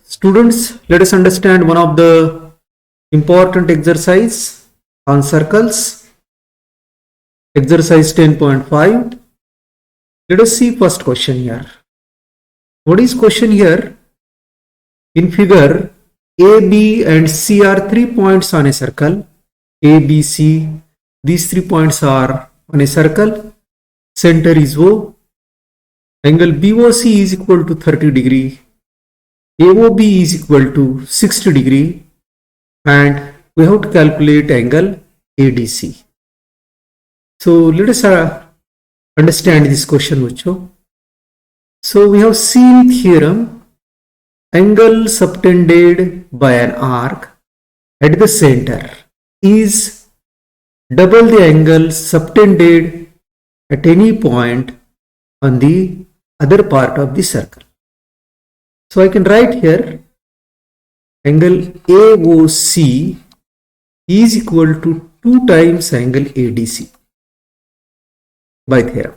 Students, let us understand one of the important exercise on circles. Exercise 10.5. Let us see first question here. What is question here? In figure, A, B and C are 3 points on a circle. A, B, C. These 3 points are on a circle. Center is O. Angle BOC is equal to 30 degree. AOB is equal to 60 degree, and we have to calculate angle ADC. So let us understand this question also. So we have seen theorem, angle subtended by an arc at the center is double the angle subtended at any point on the other part of the circle. So I can write here angle AOC is equal to 2 times angle ADC by theorem.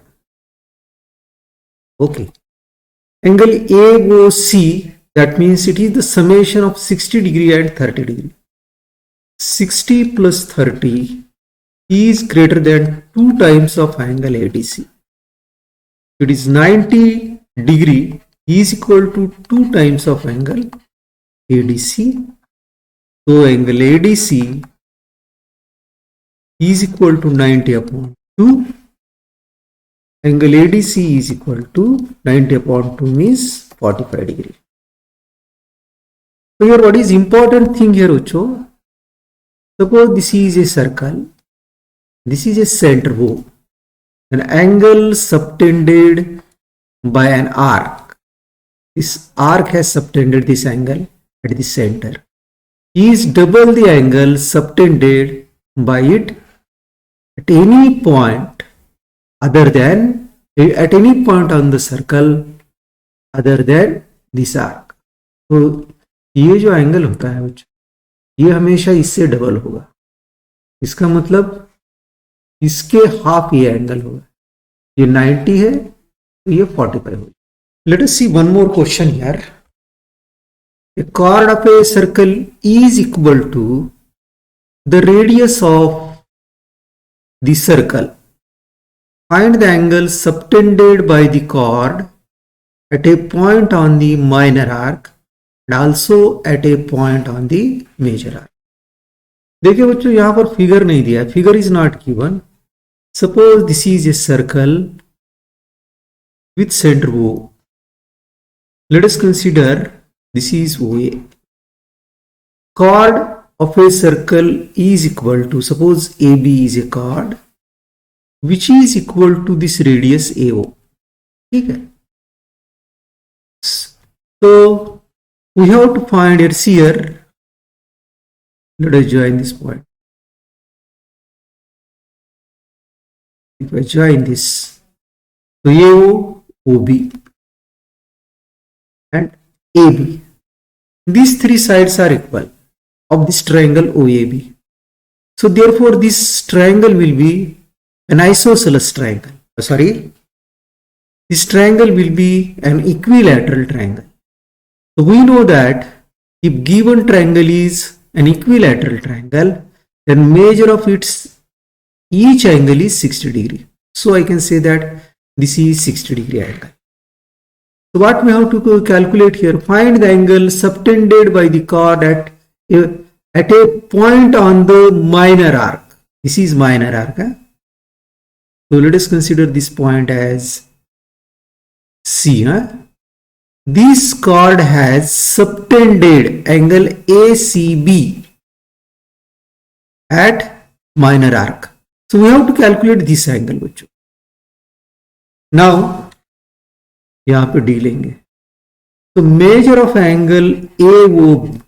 Okay. Angle AOC, that means it is the summation of 60 degree and 30 degree. 60 plus 30 is greater than 2 times of angle ADC. It is 90 degree is equal to 2 times of angle ADC. So angle ADC is equal to 90 upon 2. Angle ADC is equal to 90 upon 2 means 45 degree. So here what is important thing here also? Suppose this is a circle. This is a center O. An angle subtended by an arc. This arc has subtended this angle at the center. Is double the angle subtended by it at any point other than, at any point on the circle other than this arc. तो ये जो angle होता है ये हमेशा इससे double होगा. इसका मतलब इसके हाफ ये एंगल होगा. ये 90 है तो ये 45 होगा. Let us see one more question here. A chord of a circle is equal to the radius of the circle. Find the angle subtended by the chord at a point on the minor arc and also at a point on the major arc. देखिए बच्चों यहाँ पर figure नहीं दिया. Figure is not given. Suppose this is a circle with center O. Let us consider this is OA. Chord of a circle is equal to, suppose AB is a chord which is equal to this radius AO. ठीक है. So we have to find here. Let us join this point. If I join this, so AO, OB and AB. These three sides are equal of this triangle OAB. So therefore this triangle will be an isosceles triangle. This triangle will be an equilateral triangle. So we know that if given triangle is an equilateral triangle, then measure of each angle is 60 degree. So I can say that this is 60 degree angle. So what we have to calculate here, find the angle subtended by the chord at a point on the minor arc. This is minor arc. So let us consider this point as C. This chord has subtended angle ACB at minor arc. So we have to calculate this angle. Now यहाँ पे D लेंगे. तो measure of angle AOB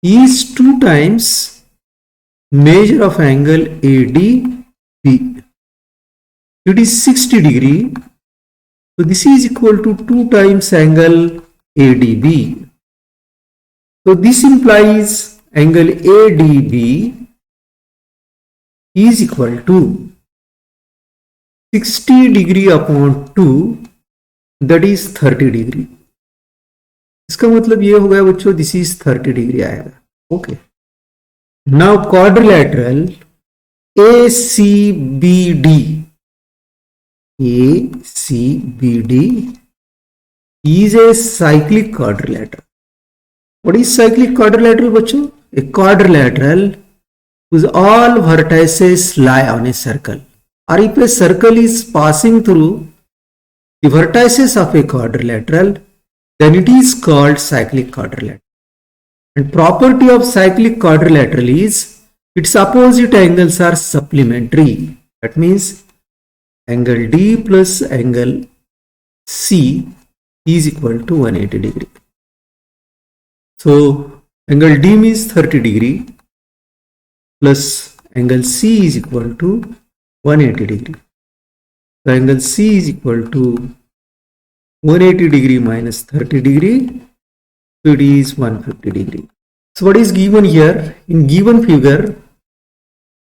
is 2 times measure of angle ADB. It is 60 degree. So this is equal to 2 times angle ADB. So this implies angle ADB is equal to 60 degree upon 2, that is 30 degree. इसका मतलब ये हो गया बच्चों, this is 30 degree आएगा. Okay, now quadrilateral ACBD, ACBD is a cyclic quadrilateral. What is cyclic quadrilateral बच्चों? A quadrilateral whose all vertices lie on a circle, or if a circle is passing through the vertices of a quadrilateral, then it is called cyclic quadrilateral. And property of cyclic quadrilateral is its opposite angles are supplementary. That means angle D plus angle C is equal to 180 degree. So angle D means 30 degree plus angle C is equal to 180 degree. So angle C is equal to 180 degree minus 30 degree. So it is 150 degree. So what is given here? In given figure,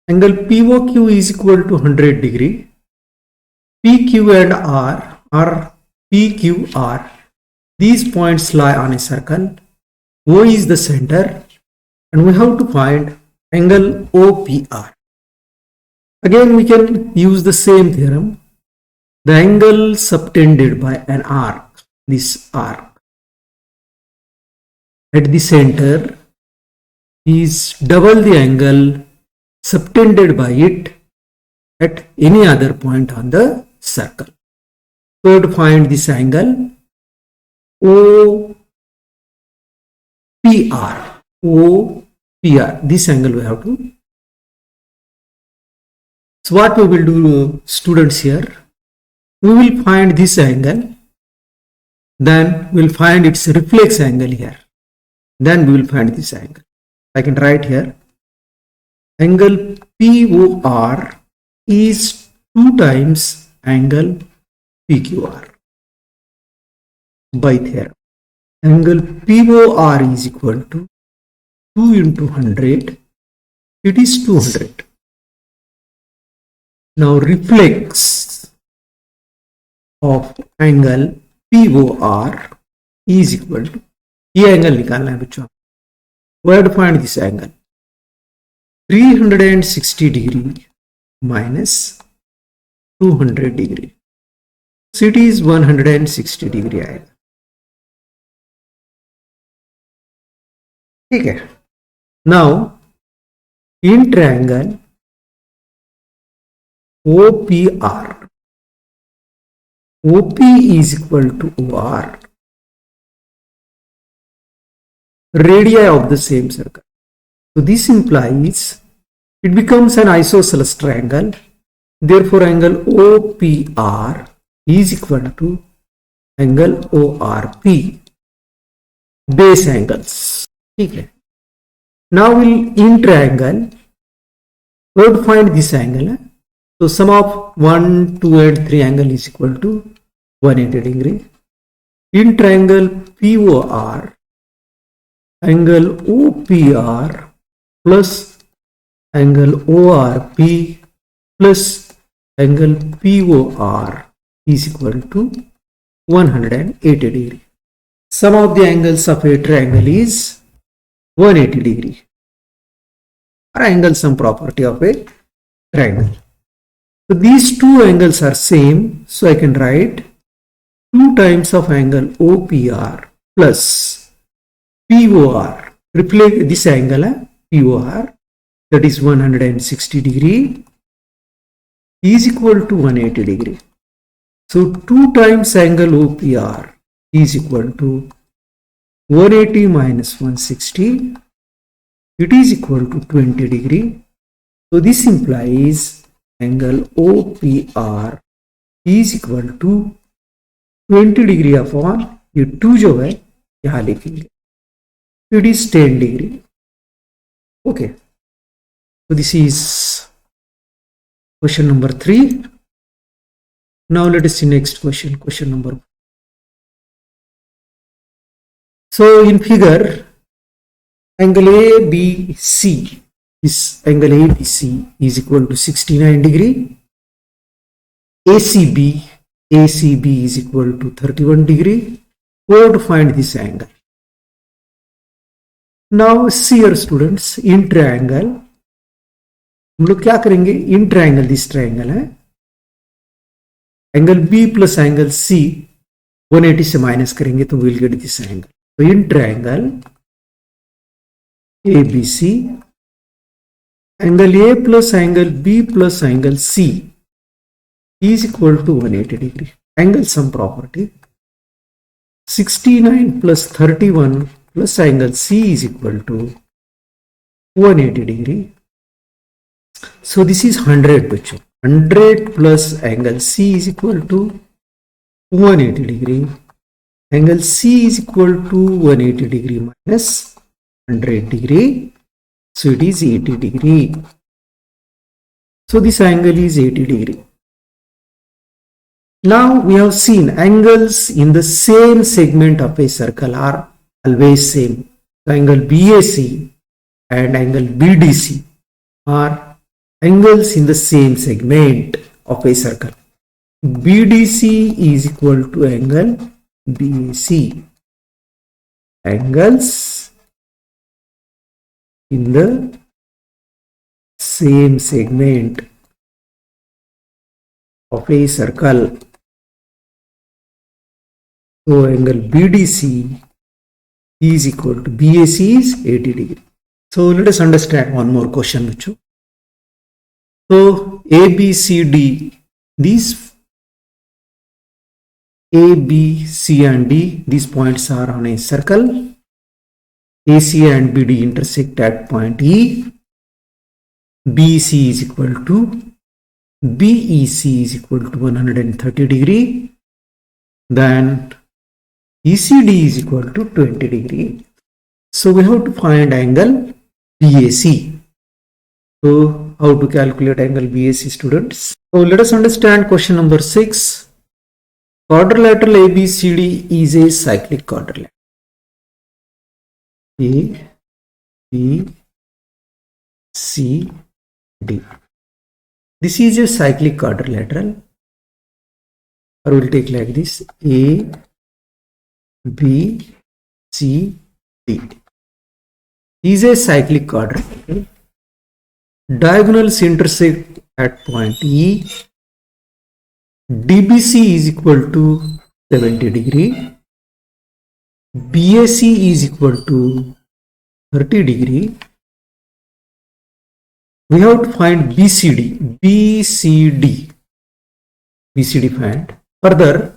angle POQ is equal to 100 degree. PQ and R or PQR, these points lie on a circle. O is the center, and we have to find angle OPR. Again, we can use the same theorem. The angle subtended by an arc, this arc, at the center is double the angle subtended by it at any other point on the circle. So to find this angle OPR, this angle we have to. So what we will do, students, here we will find this angle, then we will find its reflex angle here, then we will find this angle. I can write here angle POR is 2 times angle PQR by theorem. Angle POR is equal to 2 into 100, it is 200. Now reflex of angle POR is equal to, ये angle निकालना है बच्चों. Where to find this angle? 360 degree minus 200 degree. So it is 160 degree आएगा. ठीक है. Now in triangle OPR, OP is equal to OR, radii of the same circle. So this implies it becomes an isosceles triangle. Therefore angle OPR is equal to angle ORP, base angles. Okay. Now we'll in triangle, we have to find this angle. So sum of 1, 2 and 3 angle is equal to 180 degree. In triangle POR, angle OPR plus angle ORP plus angle POR is equal to 180 degree. Sum of the angles of a triangle is 180 degree, or angle sum property of a triangle. So these two angles are same, so I can write 2 times of angle OPR plus POR, replace this angle POR, that is 160 degree, is equal to 180 degree. So 2 times angle OPR is equal to 180 minus 160, it is equal to 20 degree. So this implies angle OPR is equal to 20 degree upon ये 2 जो है यहाँ लिखेंगे, it is 10 degree. Okay, so this is question number 3. Now let us see next question, question number 4. So in figure, angle ABC, this angle ABC is equal to 69 degree. ACB is equal to 31 degree. We have to find this angle. Now see your students, in triangle हम लोग क्या करेंगे, in triangle, this triangle है, angle B plus angle C 180 से minus करेंगे तो will get this angle. तो in triangle A B C, angle A plus angle B plus angle C is equal to 180 degree. Angle sum property, 69 plus 31 plus angle C is equal to 180 degree. So this is 100 bachcho. 100 plus angle C is equal to 180 degree. Angle C is equal to 180 degree minus 100 degree. So it is 80 degree. So this angle is 80 degree. Now we have seen angles in the same segment of a circle are always same. So angle BAC and angle BDC are angles in the same segment of a circle. BDC is equal to angle BAC. Angles in the same segment of a circle. So angle BDC is equal to BAC is 80 degree. So let us understand one more question. So A, B, C, D, these A, B, C and D, these points are on a circle. AC and BD intersect at point E. BC is equal to BEC is equal to 130 degree. Then ECD is equal to 20 degree. So we have to find angle BAC. So how to calculate angle BAC, students? So let us understand question number 6. Quadrilateral ABCD is a cyclic quadrilateral. A, B, C, D. This is a cyclic quadrilateral. Or we'll take like this: A, B, C, D is a cyclic quadrilateral. Diagonals intersect at point E. DBC is equal to 70 degree. BAC is equal to 30 degree. We have to find BCD. BCD find. Further,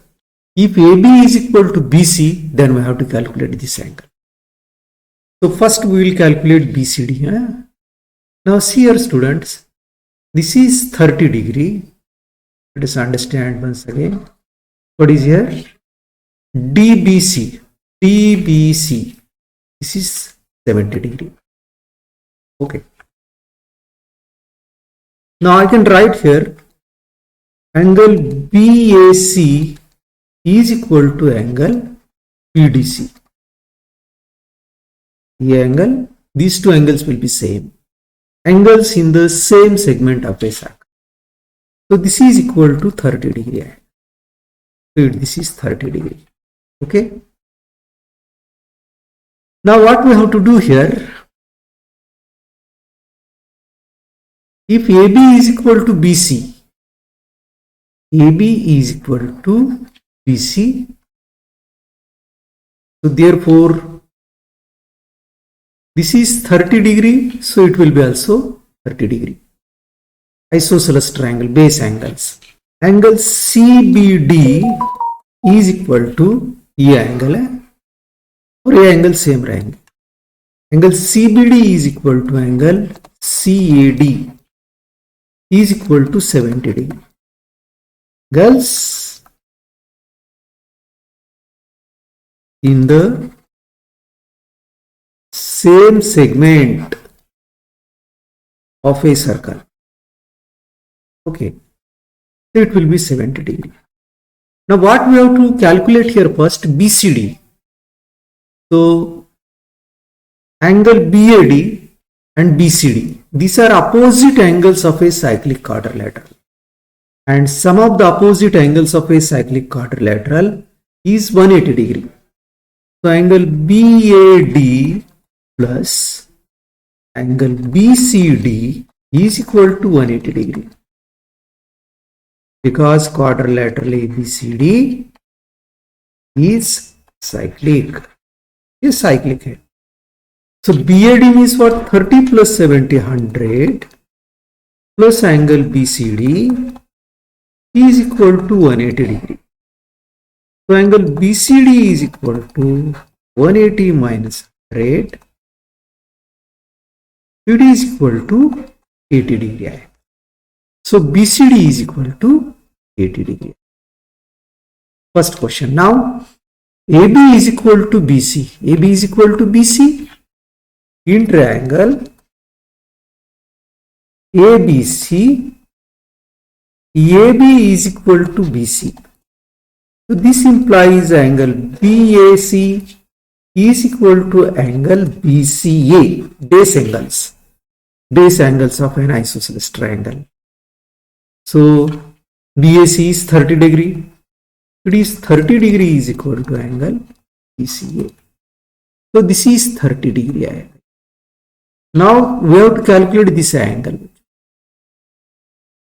if AB is equal to BC, then we have to calculate this angle. So first we will calculate BCD. Now see here, students, this is 30 degree. Let us understand once again. What is here? DBC. This is 70 degree. Okay. Now I can write here angle BAC is equal to angle BDC. These two angles will be same. Angles in the same segment of a circle. So this is equal to 30 degree. So this is 30 degree. Okay. Now what we have to do here? If AB is equal to BC, AB is equal to BC. So therefore, this is 30 degree. So it will be also 30 degree. Isosceles triangle, base angles. Angle CBD is equal to ये angle है और ये angle same रहेंगे. Angle CBD is equal to angle CAD is equal to 70 degree. Girls, in the same segment of a circle. Okay, so it will be 70 degree. Now what we have to calculate here first? BCD. So angle BAD and BCD, these are opposite angles of a cyclic quadrilateral, and sum of the opposite angles of a cyclic quadrilateral is 180 degree. So angle BAD plus angle BCD is equal to 180 degree, because quadrilateral ABCD is cyclic. ये cyclic है. So BAD means what? 30 plus 70, 100 plus angle BCD is equal to 180 degree. So angle BCD is equal to 180 minus 100. CD is equal to 80 degree. So BCD is equal to 80 degree. First question. Now AB is equal to BC. AB is equal to BC in triangle ABC. AB is equal to BC. So this implies angle BAC is equal to angle BCA, base angles of an isosceles triangle. So BAC is 30 degree. It is 30 degree is equal to angle BCA. So this is 30 degree. Now we have to calculate this angle.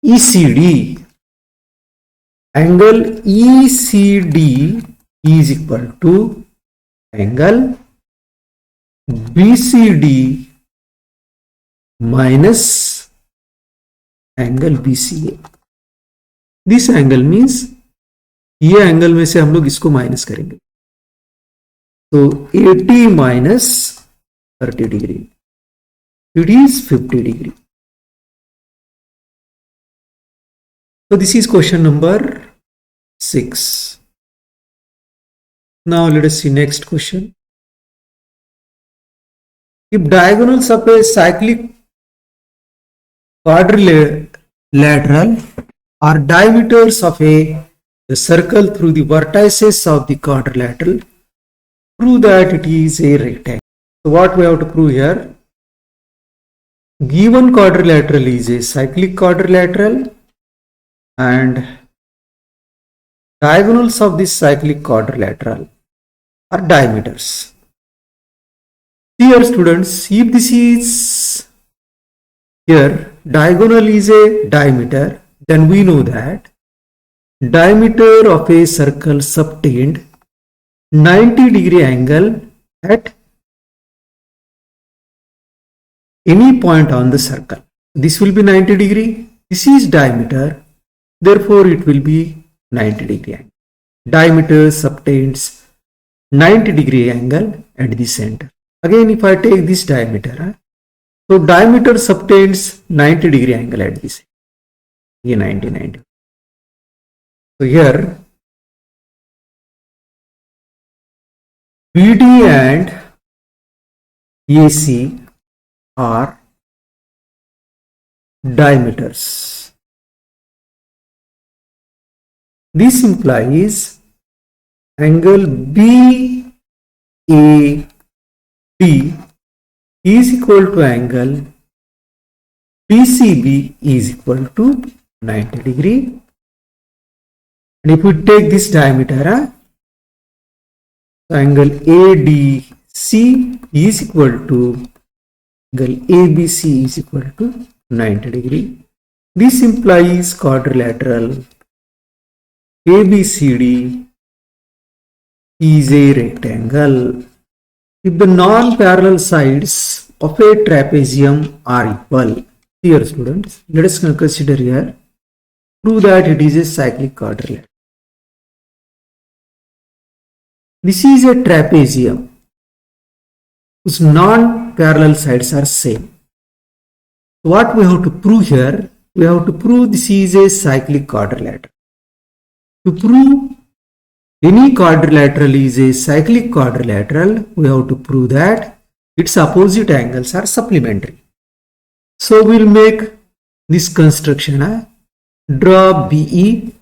ECD, angle ECD is equal to angle BCD minus angle BCA. This angle means ये angle में से हम लोग इसको minus करेंगे, तो 80 minus 30 degree, it is 50 degree. So this is question number 6. Now let us see next question. If diagonals of a cyclic quadrilateral are diameters of a circle through the vertices of the quadrilateral, prove that it is a rectangle. So what we have to prove here? Given quadrilateral is a cyclic quadrilateral and diagonals of this cyclic quadrilateral are diameters. Here students, if this is here diagonal is a diameter, then we know that diameter of a circle subtend 90 degree angle at any point on the circle. This will be 90 degree. This is diameter, therefore it will be 90 degree angle. Diameter subtends 90 degree angle at the center. Again, if I take this diameter, so diameter subtends 90 degree angle at this. ये 90. So here BD and AC are diameters. This implies angle BAD is equal to angle BCB is equal to 90 degree. And if we take this diameter, angle ADC is equal to angle ABC is equal to 90 degree. This implies quadrilateral ABCD is a rectangle if the non-parallel sides of a trapezium are equal. Here students, let us consider here, prove that it is a cyclic quadrilateral. This is a trapezium whose non-parallel sides are same. What we have to prove here? We have to prove this is a cyclic quadrilateral. To prove any quadrilateral is a cyclic quadrilateral, we have to prove that its opposite angles are supplementary. So we'll make this construction. Draw BE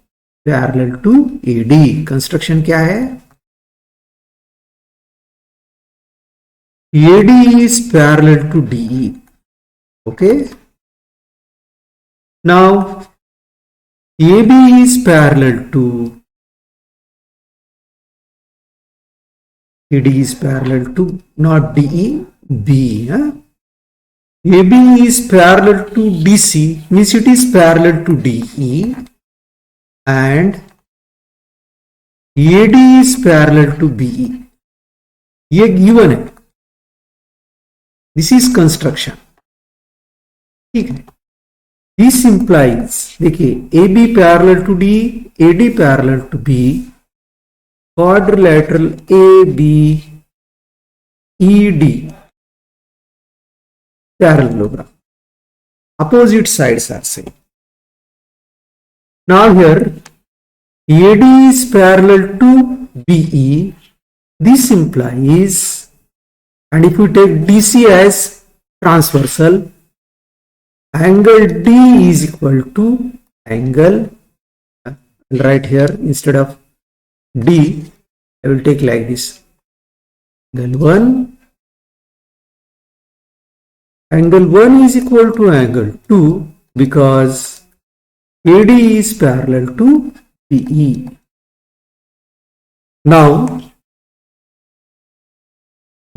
parallel to AD. Construction क्या है? AD is parallel to DE. Okay. Now AB is parallel to AD is parallel to not DE. B. AB is parallel to DC, means it is parallel to DE, and AD is parallel to BE. ये given है. This is construction. ठीक है. This implies, देखिए AB parallel to D, AD parallel to B, quadrilateral ABED parallelogram. Opposite sides are same. Now here AD is parallel to BE. This implies, and if we take DC as transversal, angle D is equal to angle, right here instead of D I will take like this, angle 1 is equal to angle 2 because AD is parallel to BE. Now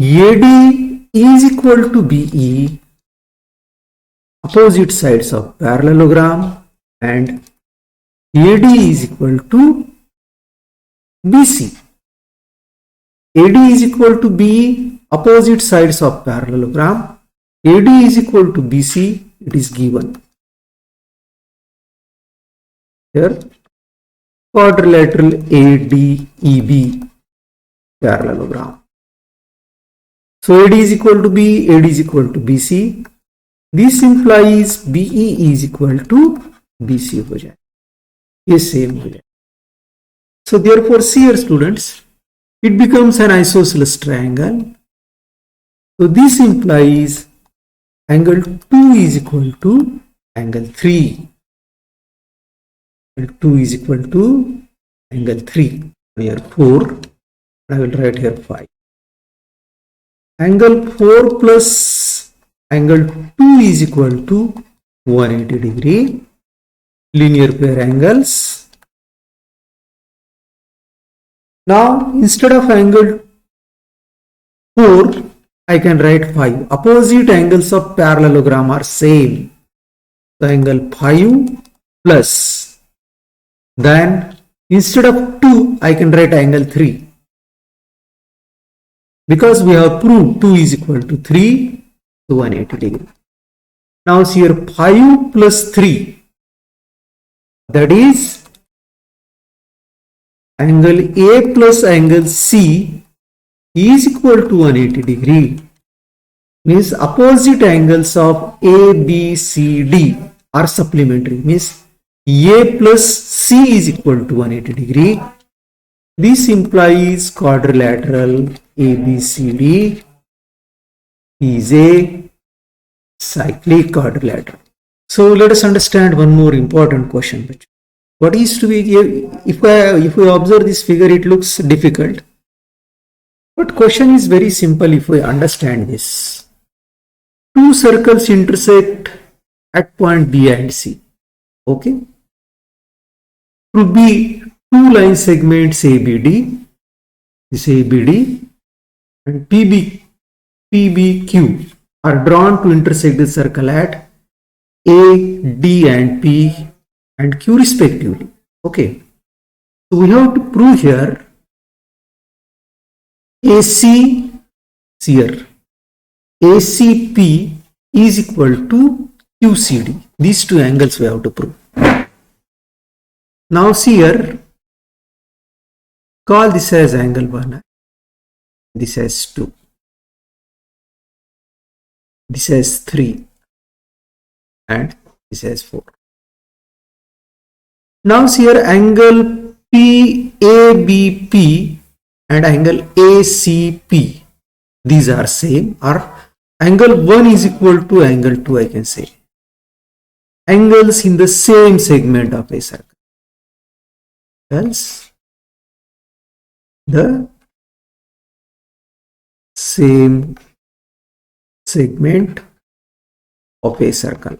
AD is equal to BE, opposite sides of parallelogram, and AD is equal to BC. AD is equal to BE, opposite sides of parallelogram. AD is equal to BC, it is given. Here quadrilateral ADEB parallelogram. So AD is equal to B, AD is equal to BC. This implies BE is equal to BC हो जाए, ये same हो जाए. So therefore, see here students, it becomes an isosceles triangle. So this implies angle 2 is equal to angle 3. Angle 2 is equal to angle 3. Here 4, I will write here 5. Angle 4 plus angle 2 is equal to 180 degree. Linear pair angles. Now instead of angle 4, I can write 5. Opposite angles of parallelogram are same. So angle 5 plus, then instead of 2, I can write angle 3. Because we have proved 2 is equal to 3, so 180 degree. Now see here 5 plus 3, that is angle A plus angle C is equal to 180 degree. Means opposite angles of ABCD are supplementary. Means A plus C is equal to 180 degree. This implies quadrilateral ABCD is a cyclic quadrilateral. So let us understand one more important question. What is to be, if we observe this figure, it looks difficult. But question is very simple if we understand this. Two circles intersect at point B and C. Okay. Through B, two line segments ABD, this ABD and PBQ are drawn to intersect the circle at A, D and P and Q respectively. Okay. So we have to prove here AC here, ACP is equal to QCD. These two angles we have to prove. Now see here, call this as angle 1, this as 2, this as 3 and this as 4. Now see here, angle PABP and angle ACP, these are same, or angle 1 is equal to angle 2, I can say. Angles in the same segment of a circle. Else the same segment of a circle.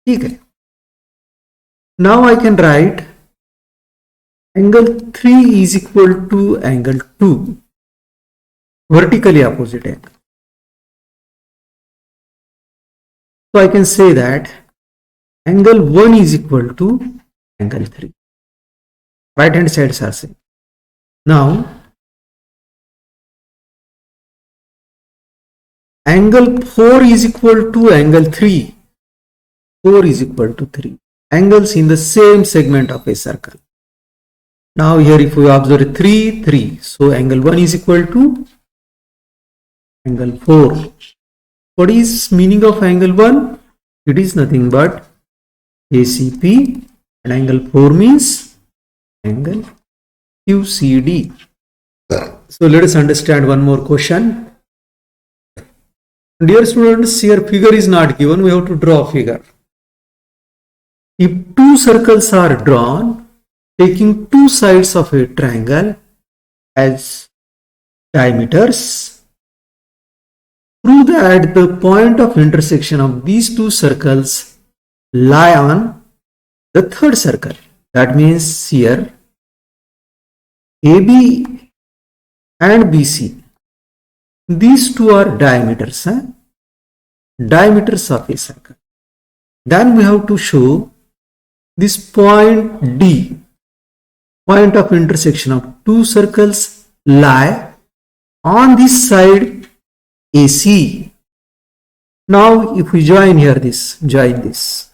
Okay. Now I can write angle 3 is equal to angle 2, vertically opposite angle. So I can say that angle 1 is equal to angle 3. Right hand sides are same. Now angle 4 is equal to angle 3. 4 is equal to 3. Angles in the same segment of a circle. Now here if we observe 3, 3. So angle 1 is equal to angle 4. What is meaning of angle 1? It is nothing but ACP, and angle 4 means angle QCD. So let us understand one more question. Dear students, here figure is not given, we have to draw a figure. If two circles are drawn, taking two sides of a triangle as diameters, prove that the point of intersection of these two circles lie on the third circle. That means here AB and BC, these two are diameters, diameters of a circle. Then we have to show this point D, point of intersection of two circles, lie on this side AC. Now if we join here join this.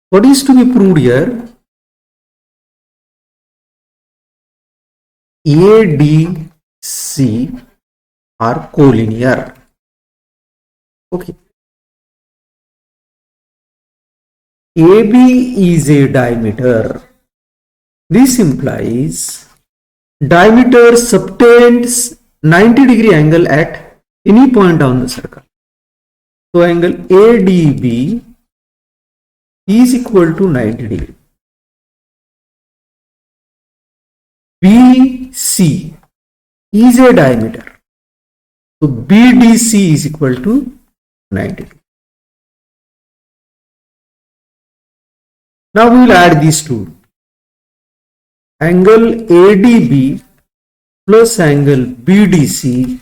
What is to be proved here? ADC are collinear. Okay. AB is a diameter. This implies diameter subtends 90-degree angle at any point on the circle. So angle ADB is equal to 90 degree. BC is a diameter. So BDC is equal to 90 degree. Now we will add these two. Angle ADB plus angle BDC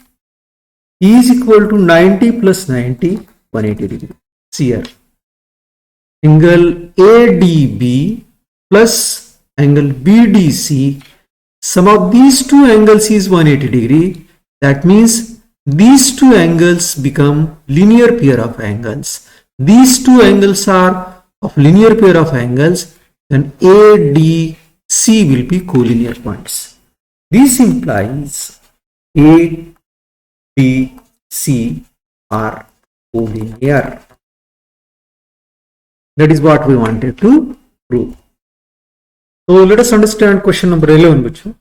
is equal to 90 plus 90, 180 degree. See here. Angle ADB plus angle BDC, sum of these two angles is 180 degree. That means these two angles become linear pair of angles. These two angles are of linear pair of angles, then ADC will be collinear points. This implies ADC are collinear. That is what we wanted to prove. So let us understand question number 11. Bachu.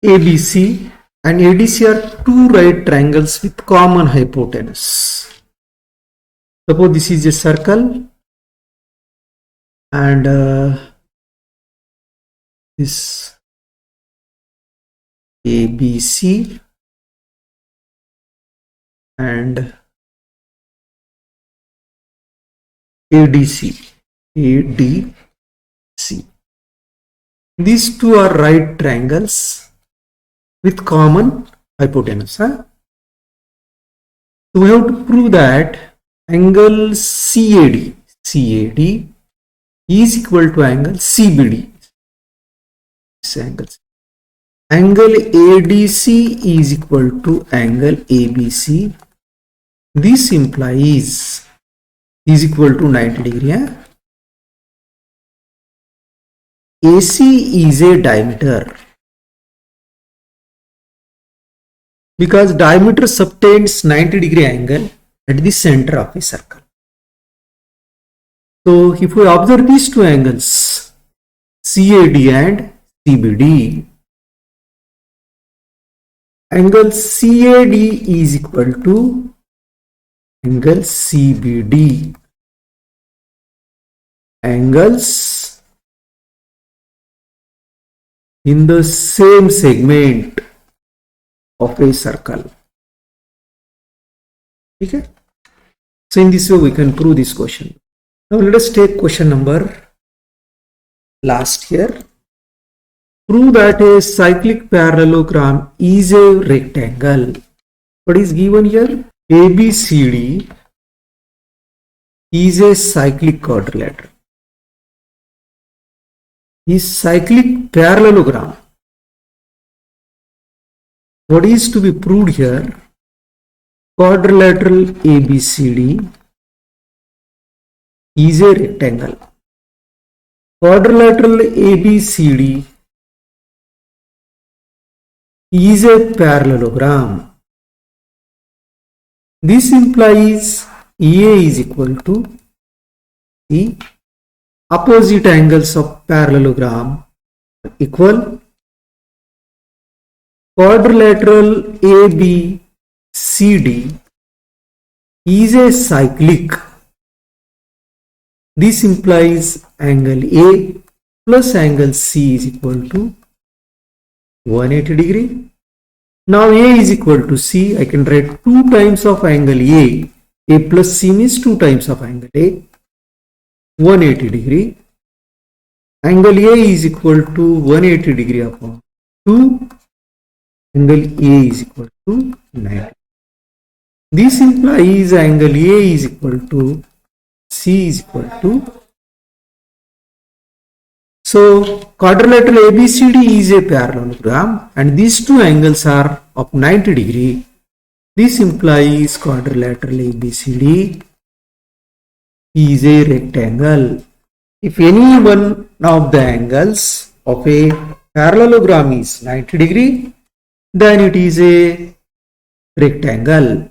ABC and ADC are two right triangles with common hypotenuse. Suppose this is a circle and this ABC and ADC. These two are right triangles with common hypotenuse. So we have to prove that angle CAD is equal to angle CBD. Angle ADC is equal to angle ABC. This implies is equal to 90 degree. AC is a diameter because diameter subtends 90 degree angle at the center of a circle. So if we observe these two angles, CAD and CBD, angle CAD is equal to angle CBD. Angles in the same segment of a circle. Okay? So in this way we can prove this question. Now let us take question number last here. Prove that a cyclic parallelogram is a rectangle. What is given here? ABCD is a cyclic quadrilateral. Is cyclic parallelogram. What is to be proved here? Quadrilateral ABCD is a rectangle. Quadrilateral ABCD is a parallelogram. This implies A is equal to the opposite angles of parallelogram equal. Quadrilateral ABCD is a cyclic. This implies angle A plus angle C is equal to 180 degree. Now A is equal to C. I can write 2 times of angle A. A plus C means 2 times of angle A. 180 degree. Angle A is equal to 180 degree upon 2. Angle A is equal to 90. This implies angle A is equal to C is equal to. So quadrilateral ABCD is a parallelogram and these two angles are of 90 degree. This implies quadrilateral ABCD is a rectangle. If any one of the angles of a parallelogram is 90 degree, then it is a rectangle.